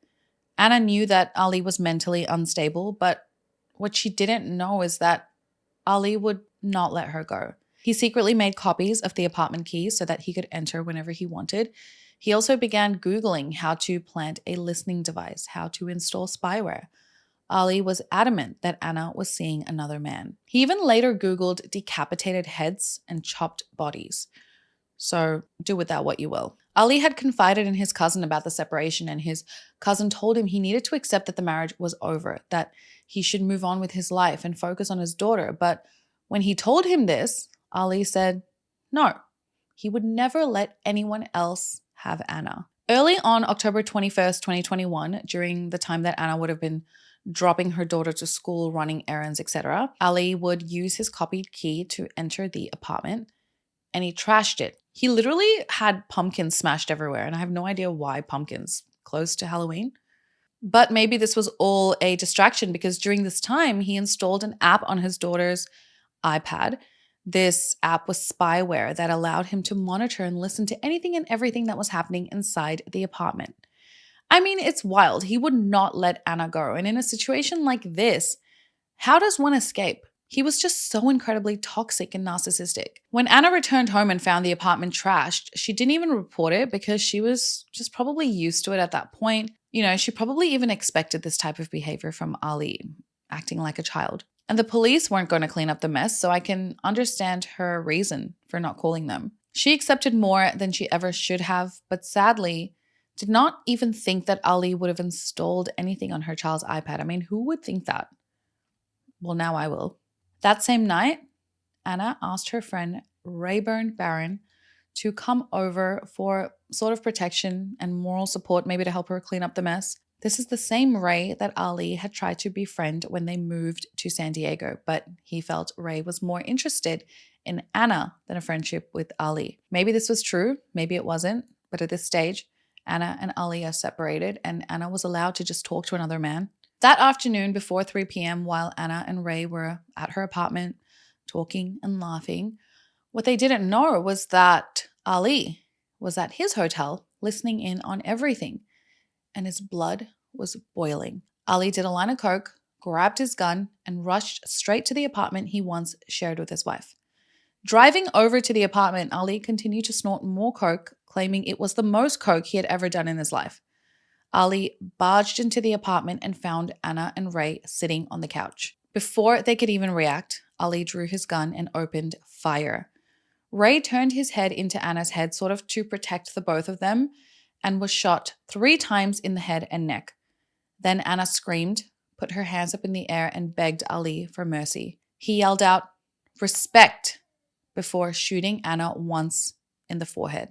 Anna knew that Ali was mentally unstable, but what she didn't know is that Ali would not let her go. He secretly made copies of the apartment keys so that he could enter whenever he wanted. He also began Googling how to plant a listening device, how to install spyware. Ali was adamant that Anna was seeing another man. He even later Googled decapitated heads and chopped bodies. So do with that what you will. Ali had confided in his cousin about the separation, and his cousin told him he needed to accept that the marriage was over, that he should move on with his life and focus on his daughter. But when he told him this, Ali said, no, He would never let anyone else have Anna. Early on October 21st, 2021, during the time that Anna would have been dropping her daughter to school, running errands, etc., Ali would use his copied key to enter the apartment, and he trashed it. He literally had pumpkins smashed everywhere, and I have no idea why pumpkins, close to Halloween. But maybe this was all a distraction because during this time, he installed an app on his daughter's iPad. This app was spyware that allowed him to monitor and listen to anything and everything that was happening inside the apartment. I mean, it's wild. He would not let Anna go. And in a situation like this, how does one escape? He was just so incredibly toxic and narcissistic. When Anna returned home and found the apartment trashed, she didn't even report it because she was just probably used to it at that point. You know, she probably even expected this type of behavior from Ali, acting like a child. And the police weren't going to clean up the mess, so I can understand her reason for not calling them. She accepted more than she ever should have, but sadly, did not even think that Ali would have installed anything on her child's iPad. I mean, who would think that? Well, now I will. That same night, Anna asked her friend Rayburn Barron to come over for sort of protection and moral support, maybe to help her clean up the mess. This is the same Ray that Ali had tried to befriend when they moved to San Diego, but he felt Ray was more interested in Anna than a friendship with Ali. Maybe this was true, maybe it wasn't, but at this stage, Anna and Ali are separated and Anna was allowed to just talk to another man. That afternoon before 3 p.m., while Anna and Ray were at her apartment talking and laughing, what they didn't know was that Ali was at his hotel listening in on everything, and his blood was boiling. Ali did a line of coke, grabbed his gun, and rushed straight to the apartment he once shared with his wife. Driving over to the apartment, Ali continued to snort more coke, claiming it was the most coke he had ever done in his life. Ali barged into the apartment and found Anna and Ray sitting on the couch. Before they could even react, Ali drew his gun and opened fire. Ray turned his head into Anna's head, sort of to protect the both of them, and was shot 3 times in the head and neck. Then Anna screamed, put her hands up in the air, and begged Ali for mercy. He yelled out, "Respect," before shooting Anna once in the forehead.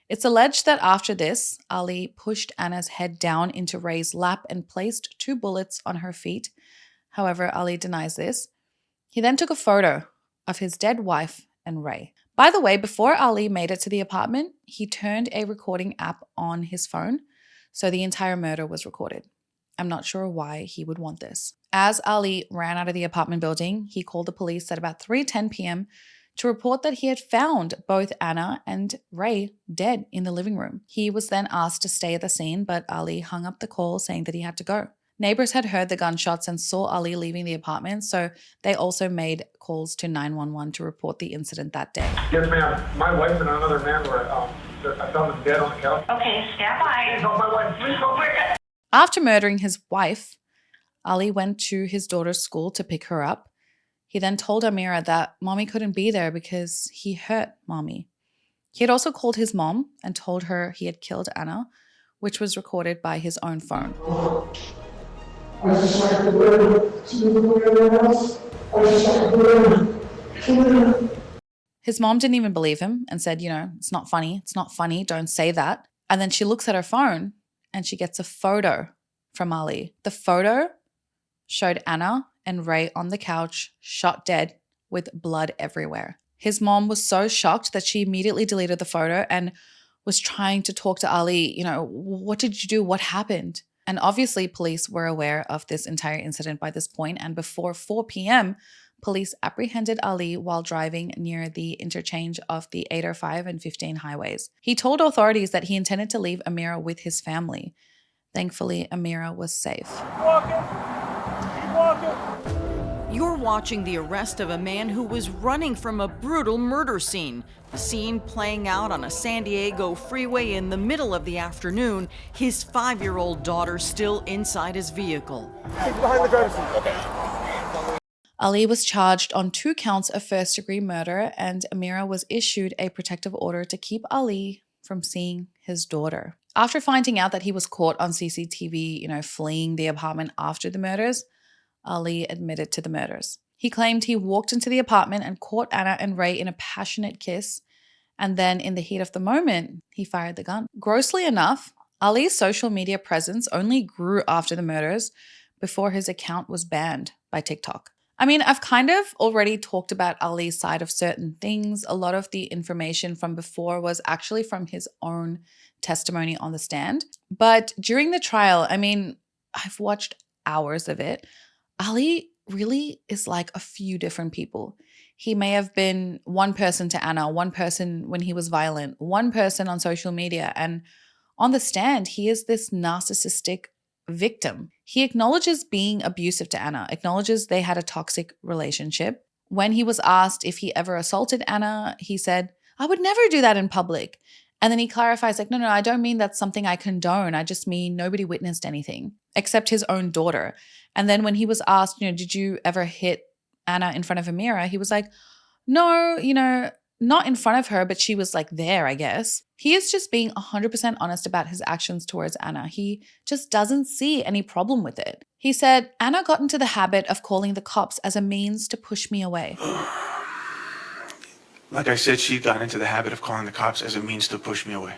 It's alleged that after this, Ali pushed Anna's head down into Ray's lap and placed 2 bullets on her feet. However, Ali denies this. He then took a photo of his dead wife and Ray. By the way, before Ali made it to the apartment, he turned a recording app on his phone, so the entire murder was recorded. I'm not sure why he would want this. As Ali ran out of the apartment building, he called the police at about 3:10 p.m. to report that he had found both Anna and Ray dead in the living room. He was then asked to stay at the scene, but Ali hung up the call saying that he had to go. Neighbors had heard the gunshots and saw Ali leaving the apartment, so they also made calls to 911 to report the incident that day. Yes, ma'am. My wife and another man were, I found them dead on the couch. Okay, stand by. Please help my wife. Please help her. After murdering his wife, Ali went to his daughter's school to pick her up. He then told Amira that mommy couldn't be there because he hurt mommy. He had also called his mom and told her he had killed Anna, which was recorded by his own phone. I just like to live to everyone else. I just like to live. His mom didn't even believe him and said, it's not funny. It's not funny. Don't say that. And then she looks at her phone and she gets a photo from Ali. The photo showed Anna and Ray on the couch, shot dead with blood everywhere. His mom was so shocked that she immediately deleted the photo and was trying to talk to Ali, what did you do? What happened? And obviously police were aware of this entire incident by this point, and before 4 p.m., police apprehended Ali while driving near the interchange of the 805 and 15 highways. He told authorities that he intended to leave Amira with his family. Thankfully, Amira was safe. Keep walking. Keep walking. You're watching the arrest of a man who was running from a brutal murder scene. The scene playing out on a San Diego freeway in the middle of the afternoon, his 5-year-old daughter still inside his vehicle. Keep behind the driver's seat. Okay. Ali was charged on 2 counts of first-degree murder, and Amira was issued a protective order to keep Ali from seeing his daughter. After finding out that he was caught on CCTV, fleeing the apartment after the murders, Ali admitted to the murders. He claimed he walked into the apartment and caught Anna and Ray in a passionate kiss And then in the heat of the moment, he fired the gun. Grossly enough, Ali's social media presence only grew after the murders before his account was banned by TikTok. I mean, I've kind of already talked about Ali's side of certain things. A lot of the information from before was actually from his own testimony on the stand. But during the trial, I mean, I've watched hours of it. Ali really is like a few different people. He may have been one person to Anna, one person when he was violent, one person on social media, and on the stand, he is this narcissistic victim. He acknowledges being abusive to Anna, acknowledges they had a toxic relationship. When he was asked if he ever assaulted Anna, he said, "I would never do that in public." And then he clarifies, like, no, I don't mean that's something I condone. I just mean nobody witnessed anything except his own daughter. And then when he was asked, did you ever hit Anna in front of a mirror? He was like, no, not in front of her, but she was like there, I guess. He is just being 100% honest about his actions towards Anna. He just doesn't see any problem with it. He said, Anna got into the habit of calling the cops as a means to push me away. Like I said, she got into the habit of calling the cops as a means to push me away.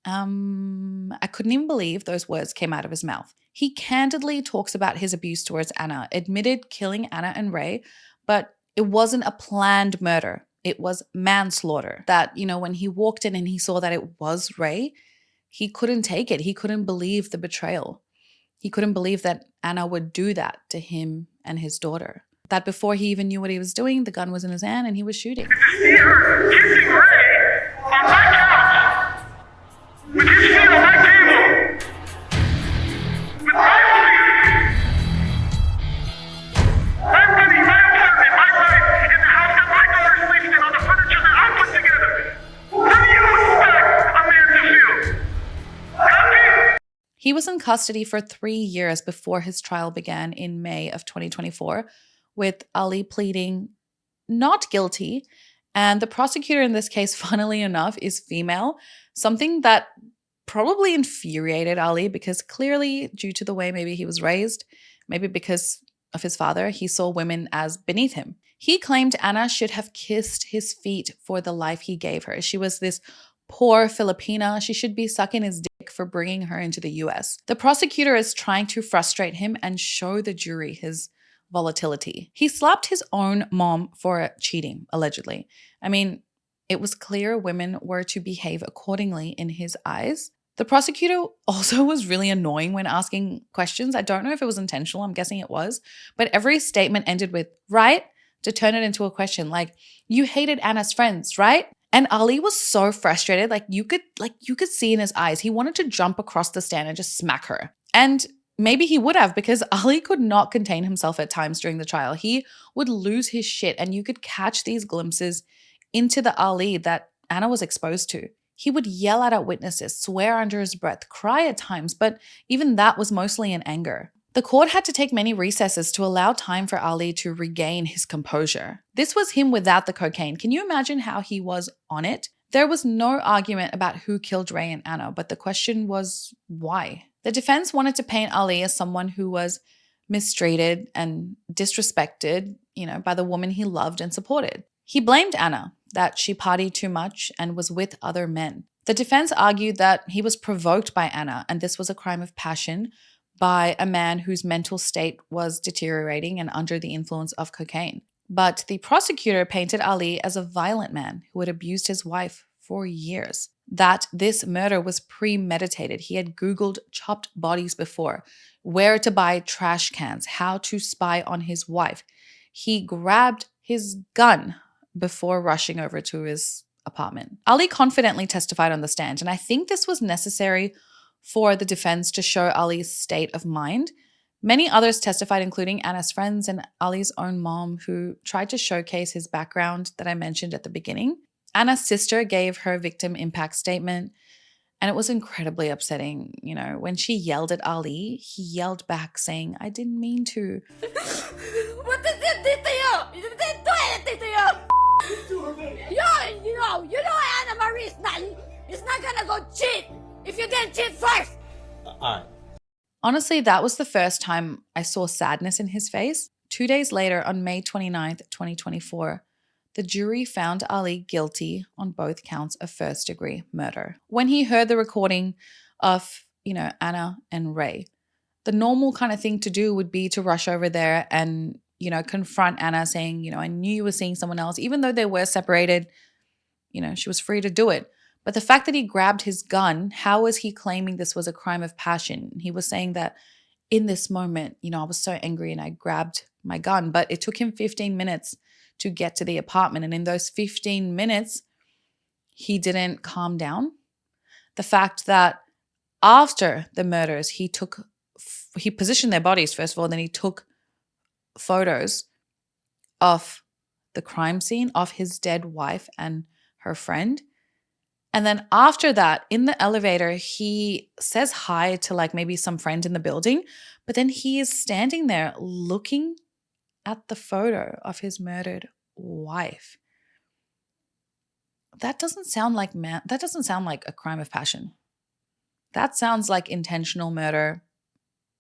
I couldn't even believe those words came out of his mouth. He candidly talks about his abuse towards Anna, admitted killing Anna and Ray, but it wasn't a planned murder. It was manslaughter. That, when he walked in and he saw that it was Ray, he couldn't take it. He couldn't believe the betrayal. He couldn't believe that Anna would do that to him and his daughter. That before he even knew what he was doing, the gun was in his hand and he was shooting. See her kissing Ray on my couch, with his feet on my table, with my feet. My money, my apartment, my life, in the house that my daughter sleeps in, on the furniture that I put together. How do you expect a man to feel? Happy? He was in custody for 3 years before his trial began in May of 2024, with Ali pleading not guilty. And the prosecutor in this case, funnily enough, is female, something that probably infuriated Ali because clearly, due to the way maybe he was raised, maybe because of his father, he saw women as beneath him. He claimed Anna should have kissed his feet for the life he gave her. She was this poor Filipina. She should be sucking his dick for bringing her into the US. The prosecutor is trying to frustrate him and show the jury his volatility. He slapped his own mom for cheating, allegedly. I mean, it was clear women were to behave accordingly in his eyes. The prosecutor also was really annoying when asking questions. I don't know if it was intentional. I'm guessing it was. But every statement ended with, right? To turn it into a question like, you hated Anna's friends, right? And Ali was so frustrated. You could see in his eyes. He wanted to jump across the stand and just smack her. And maybe he would have, because Ali could not contain himself at times during the trial. He would lose his shit, and you could catch these glimpses into the Ali that Anna was exposed to. He would yell at witnesses, swear under his breath, cry at times, but even that was mostly in anger. The court had to take many recesses to allow time for Ali to regain his composure. This was him without the cocaine. Can you imagine how he was on it? There was no argument about who killed Ray and Anna, but the question was why? The defense wanted to paint Ali as someone who was mistreated and disrespected, by the woman he loved and supported. He blamed Anna, that she partied too much and was with other men. The defense argued that he was provoked by Anna, and this was a crime of passion by a man whose mental state was deteriorating and under the influence of cocaine. But the prosecutor painted Ali as a violent man who had abused his wife for years. That this murder was premeditated. He had Googled chopped bodies before, where to buy trash cans, how to spy on his wife. He grabbed his gun before rushing over to his apartment. Ali confidently testified on the stand, and I think this was necessary for the defense to show Ali's state of mind. Many others testified, including Anna's friends and Ali's own mom, who tried to showcase his background that I mentioned at the beginning. Anna's sister gave her victim impact statement, and it was incredibly upsetting. When she yelled at Ali, he yelled back saying, "I didn't mean to." What did it do to you? You didn't do anything to you. Anna Marie is not gonna go cheat if you didn't cheat first. Honestly, that was the first time I saw sadness in his face. 2 days later, on May 29th, 2024, the jury found Ali guilty on both counts of first-degree murder. When he heard the recording of, Anna and Ray, the normal kind of thing to do would be to rush over there and, confront Anna saying, I knew you were seeing someone else. Even though they were separated, she was free to do it. But the fact that he grabbed his gun, how was he claiming this was a crime of passion? He was saying that in this moment, I was so angry and I grabbed my gun, but it took him 15 minutes to get to the apartment. And in those 15 minutes, he didn't calm down. The fact that after the murders, he positioned their bodies, first of all, then he took photos of the crime scene of his dead wife and her friend. And then after that, in the elevator, he says hi to like maybe some friend in the building, but then he is standing there looking at the photo of his murdered wife. That doesn't sound like a crime of passion. That sounds like intentional murder.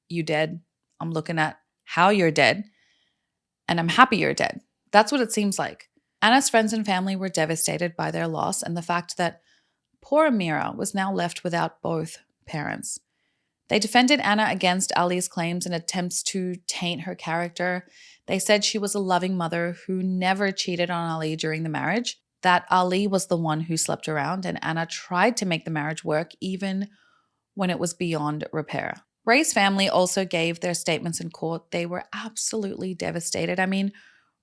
You dead. I'm looking at how you're dead, and I'm happy you're dead. That's what it seems like. Anna's friends and family were devastated by their loss and the fact that poor Amira was now left without both parents. They defended Anna against Ali's claims and attempts to taint her character. They said she was a loving mother who never cheated on Ali during the marriage, that Ali was the one who slept around, and Anna tried to make the marriage work even when it was beyond repair. Ray's family also gave their statements in court. They were absolutely devastated. I mean,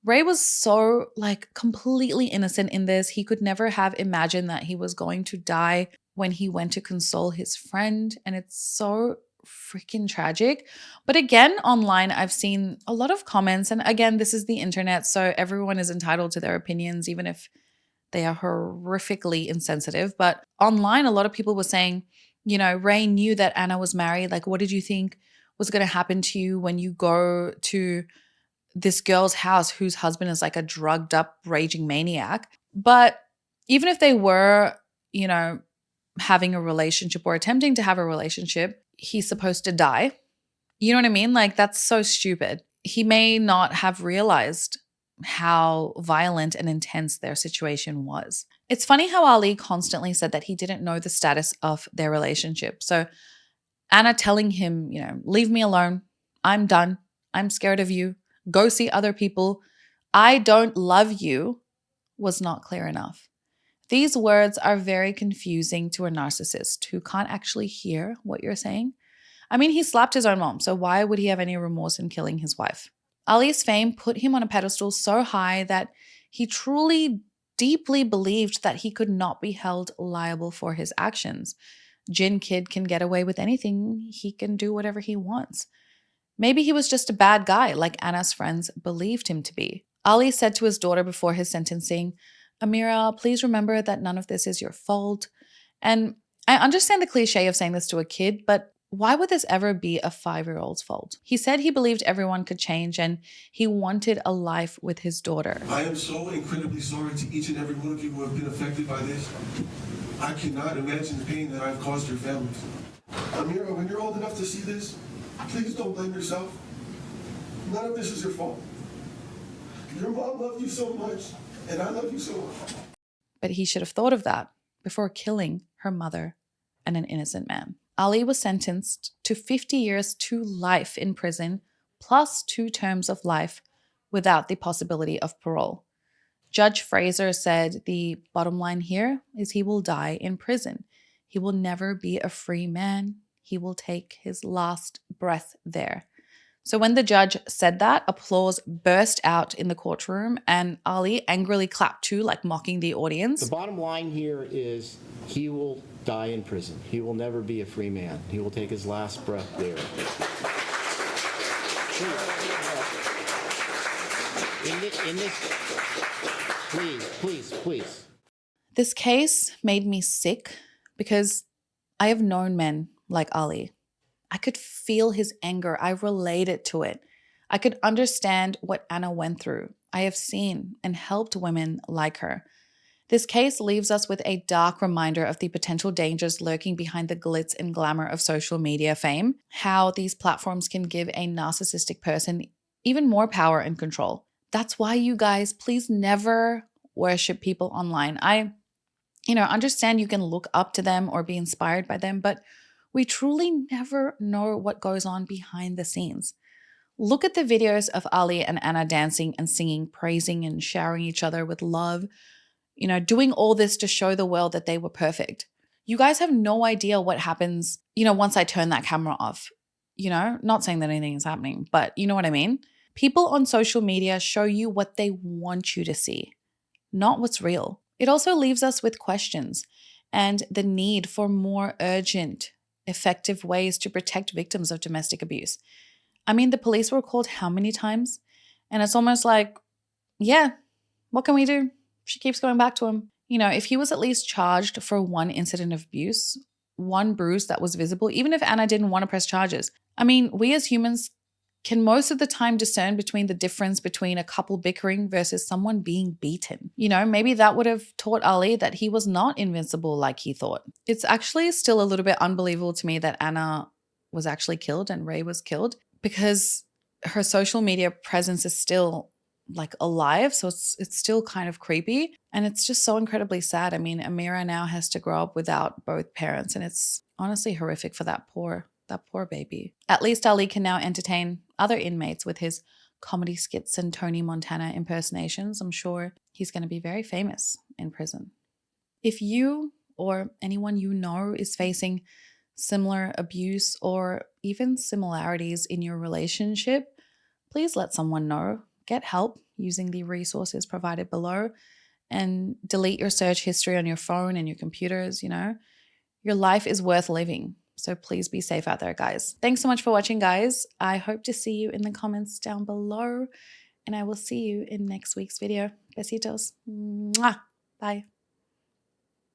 Ray was so completely innocent in this. He could never have imagined that he was going to die when he went to console his friend. And it's so freaking tragic. But again, online, I've seen a lot of comments. And again, this is the internet, so everyone is entitled to their opinions, even if they are horrifically insensitive. But online, a lot of people were saying, Ray knew that Anna was married. Like, what did you think was going to happen to you when you go to this girl's house whose husband is like a drugged up, raging maniac? But even if they were, having a relationship or attempting to have a relationship, he's supposed to die. You know what I mean? Like, that's so stupid. He may not have realized how violent and intense their situation was. It's funny how Ali constantly said that he didn't know the status of their relationship. So Anna telling him, leave me alone. I'm done. I'm scared of you. Go see other people. I don't love you was not clear enough. These words are very confusing to a narcissist who can't actually hear what you're saying. I mean, he slapped his own mom, so why would he have any remorse in killing his wife? Ali's fame put him on a pedestal so high that he truly, deeply believed that he could not be held liable for his actions. JinnKid can get away with anything. He can do whatever he wants. Maybe he was just a bad guy, like Anna's friends believed him to be. Ali said to his daughter before his sentencing, Amira, please remember that none of this is your fault. And I understand the cliche of saying this to a kid, but why would this ever be a 5-year-old's fault? He said he believed everyone could change and he wanted a life with his daughter. I am so incredibly sorry to each and every one of you who have been affected by this. I cannot imagine the pain that I've caused your families. Amira, when you're old enough to see this, please don't blame yourself. None of this is your fault. Your mom loved you so much, and I love you so much. But he should have thought of that before killing her mother and an innocent man. Ali was sentenced to 50 years to life in prison, plus 2 terms of life without the possibility of parole. Judge Fraser said the bottom line here is he will die in prison. He will never be a free man. He will take his last breath there. So when the judge said that, applause burst out in the courtroom and Ali angrily clapped too, like mocking the audience. The bottom line here is he will die in prison. He will never be a free man. He will take his last breath there. Please. This case made me sick because I have known men like Ali. I could feel his anger. I related to it. I could understand what Anna went through. I have seen and helped women like her. This case leaves us with a dark reminder of the potential dangers lurking behind the glitz and glamour of social media fame, how these platforms can give a narcissistic person even more power and control. That's why you guys, please never worship people online. I understand you can look up to them or be inspired by them, but we truly never know what goes on behind the scenes. Look at the videos of Ali and Anna dancing and singing, praising and showering each other with love, doing all this to show the world that they were perfect. You guys have no idea what happens, once I turn that camera off. Not saying that anything is happening, but you know what I mean? People on social media show you what they want you to see, not what's real. It also leaves us with questions and the need for more urgent, effective ways to protect victims of domestic abuse. I mean, the police were called how many times? And it's almost like, yeah, what can we do? She keeps going back to him. If he was at least charged for one incident of abuse, one bruise that was visible, even if Anna didn't want to press charges. I mean, we as humans can most of the time discern between the difference between a couple bickering versus someone being beaten. Maybe that would have taught Ali that he was not invincible like he thought. It's actually still a little bit unbelievable to me that Anna was actually killed and Ray was killed, because her social media presence is still alive. So it's still kind of creepy. And it's just so incredibly sad. I mean, Amira now has to grow up without both parents. And it's honestly horrific for that poor baby. At least Ali can now entertain other inmates with his comedy skits and Tony Montana impersonations. I'm sure he's going to be very famous in prison. If you or anyone you know is facing similar abuse or even similarities in your relationship, please let someone know. Get help using the resources provided below and delete your search history on your phone and your computers. Your life is worth living. So please be safe out there, guys. Thanks so much for watching, guys. I hope to see you in the comments down below, and I will see you in next week's video. Besitos. Mwah. Bye.